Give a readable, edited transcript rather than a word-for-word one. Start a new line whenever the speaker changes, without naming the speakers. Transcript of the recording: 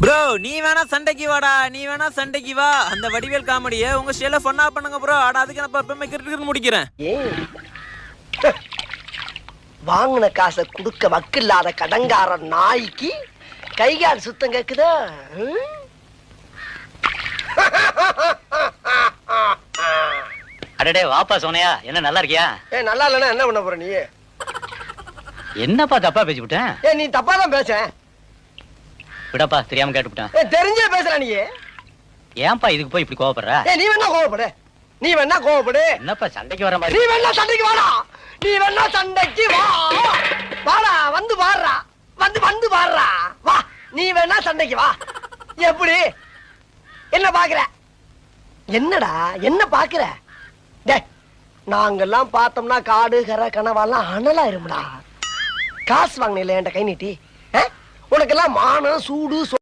Bro நீ வேணா சண்டைக்கு வாடா, நீ வேணா சண்டைக்கு வா. அந்த வடிவேல் காமெடியை உங்க ஸ்டைல ஃபன்னா பண்ணுங்க ப்ரோ. ஆட அதுக்கு நான் எப்பவுமே கிரிக்கெட் முடிக்கிறேன்.
வாங்கின காசை குடுக்க வக்கில்லாத கடங்கார நாய்க்கு கைகால் சுத்தம் கேக்குதா?
அடடே வாப்பா சோனையா, என்ன நல்லா இருக்கியா?
நல்லா இல்லன்னா என்ன பண்ண போற நீ?
என்னப்பா தப்பா பேசிவிட்டேன்?
நீ தப்பா தான் பேச.
விடப்பா, தெரியாம கேட்டுவிட்டேன்.
தெரிஞ்சே பேசுற நீ.
ஏன்பா இதுக்கு போய் இப்படி கோவப்படுற?
நீ வேணா கோவப்படு, நீ வேணா கோவப்படு.
என்னப்பா சண்டைக்கு வர மாதிரி?
நீ வேணா சண்டைக்கு வாடா, நீ வேணா சண்டைக்கு வா. வாடா, வந்து பாடுறா, வந்து பாடுறா, வா. நீ வேணா சண்டைக்கு வா. எப்படி என்ன பாக்குற? என்னடா என்ன பாக்குற? நாங்கெல்லாம் பார்த்தோம்னா காடு கரை கனவாலாம் அனலா இருமுடா. காசு வாங்கின என்கிட்ட கை நீட்டி. உனக்கெல்லாம் மானம் சூடு